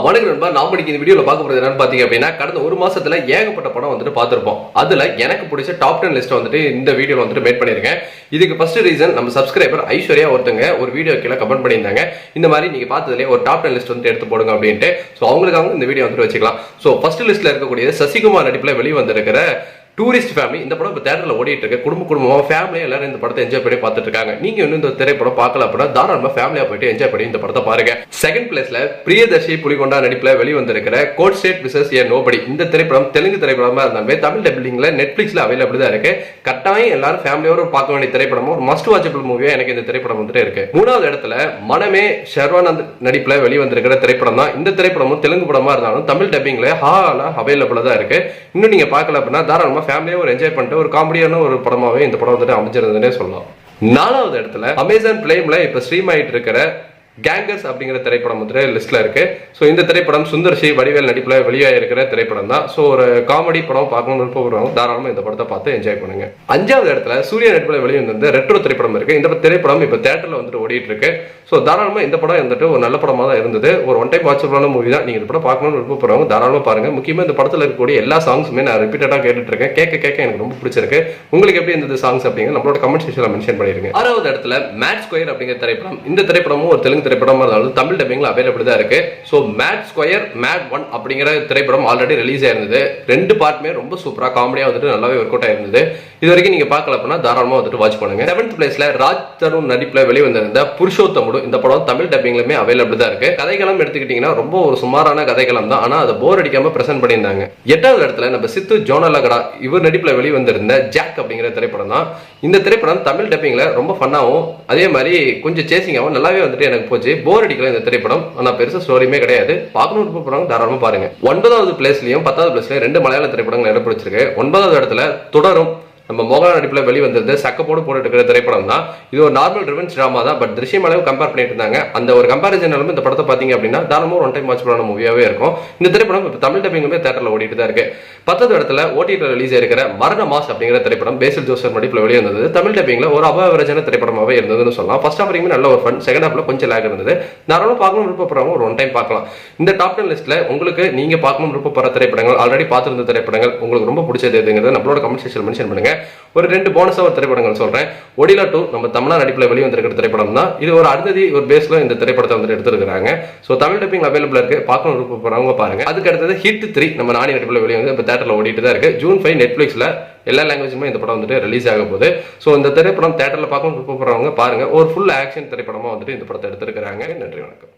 வணக்கம் நண்பா. நாம இன்னைக்கு இந்த வீடியோல பார்க்க போறது என்னன்னு பாத்தீங்க அப்படின்னா, கடந்த ஒரு மாசத்துல ஏகப்பட்ட படம் வந்துட்டு பார்த்திருப்போம். அதுல எனக்கு பிடிச்ச டாப் 10 லிஸ்ட் வந்துட்டு இந்த வீடியோல வந்துட்டு மேட் பண்ணிருக்கேன். இதுக்கு ஃபர்ஸ்ட் ரீசன் நம்ம சப்ஸ்கிரைபர் ஐஸ்வர்யா ஒருத்தங்க ஒரு வீடியோ கீழே கமெண்ட் பண்ணியிருந்தாங்க. இந்த மாதிரி நீங்க பார்த்ததுலேயே ஒரு டாப் 10 லிஸ்ட் வந்து எடுத்து போடுங்க அப்படின்ட்டு. ஸோ அவங்களுக்காக இந்த வீடியோ வந்துட்டு வச்சுக்கலாம். ஸோ ஃபர்ஸ்ட் லிஸ்ட்ல இருக்கக்கூடிய சசிகுமார் நடிப்புல வெளியே வந்திருக்கிற டூரிஸ்ட் ஃபேமிலி இந்த படம் இப்போ தேட்டரில் ஓடிட்டு இருக்கு. குடும்பமாக ஃபேமிலியாக எல்லாரும் இந்த படத்தை என்ஜாய் பண்ணி பார்த்துட்டு இருக்காங்க. நீங்க இன்னும் இந்த திரைப்படம் பார்க்கல அப்படின்னா தாராளமாக ஃபேமிலியாக போயிட்டு என்ஜாய் பண்ணி இந்த படத்தை பாருங்க. செகண்ட் பிளேஸ்ல பிரியதர்ஷி புலிகொண்டா நடிப்புல வெளிவந்திருக்கிற court state vs a nobody இந்த திரைப்படம் தெலுங்கு திரைப்படமா இருந்தாலுமே தமிழ் டப்பிங்ல நெட்ஃபிளிக்ஸ்ல அவைலபிள் தான் இருக்கு. கட்டாயம் எல்லாரும் ஃபேமிலியோட பார்க்க வேண்டிய திரைப்படமும் ஒரு மஸ்ட் வாட்சபிள் மூவியா எனக்கு இந்த திரைப்படம் வந்துட்டு இருக்கு. மூணாவது இடத்துல மனமே ஷர்வானந்த் நடிப்புல வெளிவந்திருக்கிற திரைப்படம் தான். இந்த திரைப்படமும் தெலுங்கு படமா இருந்தாலும் தமிழ் டப்பிங்ல அவைலபிளா தான் இருக்கு. இன்னும் நீங்க பார்க்கல அப்படின்னா தாராளமா ஃபேமிலியா ஒரு என்ஜாய் பண்ணிட்டு ஒரு காமெடியான ஒரு படமாவே இந்த படம் வந்துட்டு அமைஞ்சிருந்ததுன்னே சொல்லலாம். நாலாவது இடத்துல அமேசான் பிரைம்ல இப்ப ஸ்ட்ரீம் ஆயிட்டு இருக்கிற கேங்கர்ஸ் அப்படிங்கிற திரைப்படம் வந்து லிஸ்ட்ல இருக்கு. ஸோ இந்த திரைப்படம் சுந்தர்சி வடிவேல் நடிப்புல வெளியாக இருக்கிற திரைப்படம் தான். ஸோ ஒரு காமெடி படம் பார்க்கணும்னு விருப்பப்படுறவங்க தாராளமாக இந்த படத்தை பார்த்து என்ஜாய் பண்ணுங்க. அஞ்சாவது இடத்துல சூர்யா நடிப்புல வெளியே வந்து ரெட்ரோ திரைப்படம் இருக்கு. இந்த திரைப்படம் இப்போ தேட்டர்ல வந்துட்டு ஓடிட்டு இருக்கு. ஸோ தாராளமாக இந்த படம் வந்துட்டு ஒரு நல்ல படமாக தான் இருந்தது. ஒரு ஒன் டைம் வாட்சபிளான மூவி தான். நீங்க இந்த படம் பார்க்கணும்னு விருப்பப்படுறவங்க தாராளமாக பாருங்க. முக்கியமாக இந்த படத்தில் இருக்கக்கூடிய எல்லா சாங்ஸுமே நான் ரிப்பீட்டடாக கேட்டுட்டு இருக்கேன். கேட்க எனக்கு ரொம்ப பிடிச்சிருக்கு. உங்களுக்கு எப்படி இருந்தது சாங்ஸ் அப்படிங்க நம்மளோட கமெண்ட் செக்ஷன்ல மென்ஷன் பண்ணிருங்க. ஆறாவது இடத்துல மேட் ஸ்கொயர் அப்படிங்கிற திரைப்படம். இந்த திரைப்படமும் ஒரு தெலுங்கு திரைப்படமா இருந்தாலும் தமிழ் டப்பிங்ல அவைலபிள் தான் இருக்கு. சோ மேட் ஸ்கொயர் மேட் 1 அப்படிங்கிற திரைப்படம் ஆல்ரெடி ரிலீஸ் ஆயிருந்தது. ரெண்டு பார்ட்டுமே ரொம்ப சூப்பரா காமெடியா வந்துட்டு நல்லாவே ஒர்க் அவுட் ஆயிருந்தது. இது வரைக்கும் நீங்க பார்க்கல அப்படின்னா தாராளமா வந்துட்டு வாட்ச் பண்ணுங்க. 7th பிளேஸ்ல ராஜ் தருண் நடிப்புல வெளிவந்திருந்த புருஷோத்தமுடு இந்த படம் தமிழ் டப்பிங்லமே அவைலபிள் தான் இருக்கு. கதைகளம் எடுத்துக்கிட்டீங்கன்னா ரொம்ப ஒரு சுமாரான கதைகளம் தான். ஆனா அதை போர் அடிக்காம பிரசன்ட் பண்ணியிருந்தாங்க. 8வது இடத்துல நம்ம சித்து ஜோனலகடா இவர் நடிப்புல வெளிவந்திருந்த ஜாக் அப்படிங்கிற திரைப்படம் தான். இந்த திரைப்படம் தமிழ் டப்பிங்ல ரொம்ப ஃபன்னாவும் அதே மாதிரி கொஞ்சம் சேசிங்காகவும் நல்லாவே வந்துட்டு எனக்கு போச்சு. போர் அடிக்கல இந்த திரைப்படம். ஆனா பெருசா ஸ்டோரியுமே கிடையாது. பார்க்கணும் போறாங்க தாராளமா பாருங்க. 9வது பிளேஸ்லயும் 10வது பிளேஸ்லயும் ரெண்டு மலையாள திரைப்படங்கள் இடம் பிடிச்சிருக்கு. 9வது இடத்துல தொடரும் நம்ம மோகன் நடிப்புல வெளிவந்தது சக்கப்போடு போட்டு இருக்கிற திரைப்படம் தான். இது ஒரு நார்மல் ரிவெஞ்ச் டிராமா தான். பட் திருஷ்யம் அளவு கம்பேர் பண்ணிட்டு இருந்தாங்க. அந்த ஒரு கம்பேரிசன் இந்த படத்தை பாத்தீங்க அப்படின்னா தாராளமா ஒன் டைம் வாட்ச் பண்ண மூவியாவே இருக்கும். இந்த திரைப்படம் இப்போ தமிழ் டப்பிங்குமே தேட்டர்ல ஓடிட்டு தான் இருக்கு. 10வது இடத்துல ஓடிடியில் ரிலீஸ் ஆயிருக்கிற மரண மாஸ் அப்படிங்கிற திரைப்படம் பேசில் ஜோசப் நடிப்புல வெளியே வந்தது. தமிழ் டப்பிங்ல ஒரு அபவரஜன திரைப்படமாவே இருந்ததுன்னு சொல்லலாம். ஃபர்ஸ்ட் ஹாஃப் வரைக்கும் நல்ல ஒரு ஃபன், செகண்ட் ஹாஃப்ல கொஞ்சம் லேக் இருந்தது. தாராளமா பார்க்கணும் விருப்பப்படுறவங்க ஒரு ஒன் டைம் பார்க்கலாம். இந்த டாப் 10 லிஸ்ட்ல உங்களுக்கு நீங்க பார்க்கணும் விருப்பப்படுற திரைப்படங்கள் ஆல்ரெடி பார்த்திருந்த திரைப்படங்கள் உங்களுக்கு ரொம்ப பிடிச்சது எதுங்கிறது நம்மளோட கமெண்ட் செக்ஷன் மென்ஷன் பண்ணுங்க. ஒரு ரெண்டு போனஸா ஒரு திரைப்படங்கள் சொல்றேன். ஒடிலா 2 நம்ம தமிழ்நாடு நடிப்புல வெளிவந்திருக்கிற திரைப்படம் தான். இது ஒரு அருந்ததி ஒரு பேஸ்ல இந்த திரைப்படத்தை வந்து எடுத்துருக்காங்க. சோ தமிழ் டப்பிங் அவைலபிளா இருக்கு. பார்க்கணும் விருப்பப்படுறவங்க பாருங்க. அதுக்கு அடுத்தது ஹிட் 3 நம்ம நானி நடிப்புல வெளியே வந்து இப்போ தேட்டர்ல ஓடிட்டு தான் இருக்கு. ஜூன் 5 நெட்ஃபிளிக்ஸ்ல எல்லா லாங்குவேஜுமே இந்த படம் வந்துட்டு ரிலீஸ் ஆக போகுது. ஸோ இந்த திரைப்படம் தேட்டர்ல பார்க்கணும் விருப்பப்படுறவங்க பாருங்க. ஒரு ஃபுல் ஆக்ஷன் திரைப்படமா வந்துட்டு இந்த படத்தை எடுத்திருக்காங்க. நன்றி, வணக்கம்.